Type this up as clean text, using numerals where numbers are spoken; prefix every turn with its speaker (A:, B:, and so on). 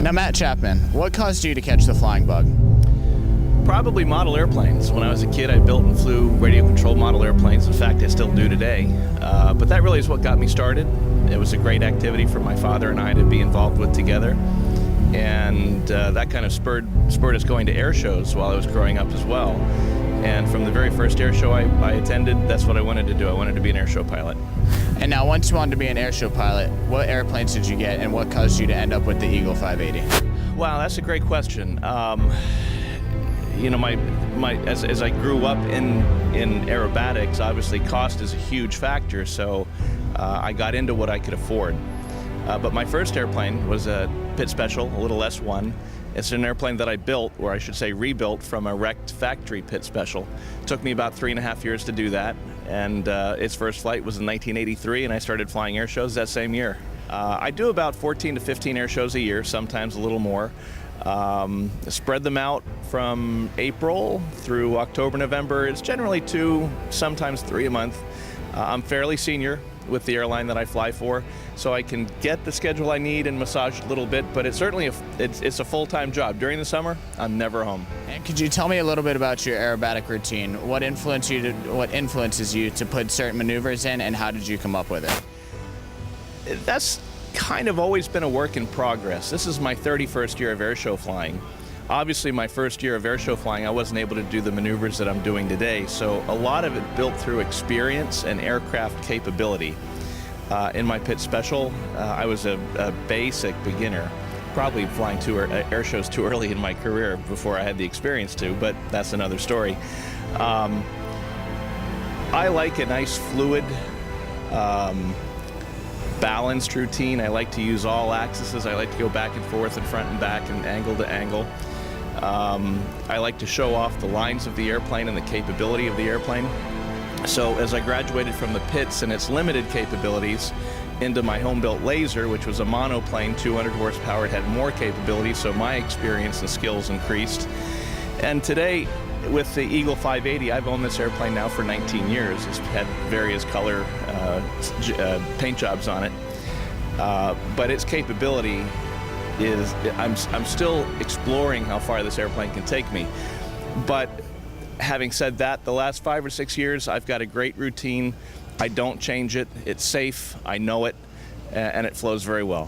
A: Now, Matt Chapman, what caused you to catch the flying bug?
B: Probably model airplanes. When I was a kid, I built and flew radio-controlled model airplanes. In fact, I still do today. But that really is what got me started. It was a great activity for my father and I to be involved with together. And that kind of spurred us going to air shows while I was growing up as well. And from the very first air show I attended, that's what I wanted to do. I wanted to be an air show pilot.
A: And now, once you wanted to be an air show pilot, what airplanes did you get, and what caused you to end up with the Eagle 580?
B: Wow, that's a great question. You know, as I grew up in aerobatics, obviously cost is a huge factor, so I got into what I could afford. But my first airplane was a Pit Special, a Little S1. It's an airplane that I built, or I should say rebuilt, from a wrecked factory Pit Special. It took me about 3.5 years to do that, and its first flight was in 1983, and I started flying air shows that same year. I do about 14 to 15 air shows a year, sometimes a little more. Spread them out from April through October, November. It's generally 2, sometimes 3 a month. I'm fairly senior with the airline that I fly for, so I can get the schedule I need and massage it a little bit, but it's certainly it's a full-time job. During the summer, I'm never home.
A: And could you tell me a little bit about your aerobatic routine? What influences you to put certain maneuvers in, and how did you come up with it?
B: That's kind of always been a work in progress. This is my 31st year of airshow flying. Obviously, my first year of airshow flying, I wasn't able to do the maneuvers that I'm doing today, so a lot of it built through experience and aircraft capability. In my Pit Special, I was a basic beginner, probably flying air shows too early in my career before I had the experience to, but that's another story. I like a nice fluid, balanced routine. I like to use all axes. I like to go back and forth and front and back and angle to angle. I like to show off the lines of the airplane and the capability of the airplane. So as I graduated from the pits and its limited capabilities into my home-built Laser, which was a monoplane, 200 horsepower, it had more capability, so my experience and skills increased. And today, with the Eagle 580, I've owned this airplane now for 19 years. It's had various color paint jobs on it, but its capability is, I'm still exploring how far this airplane can take me. But having said that, the last 5 or 6 years, I've got a great routine. I don't change it. It's safe. I know it, and it flows very well.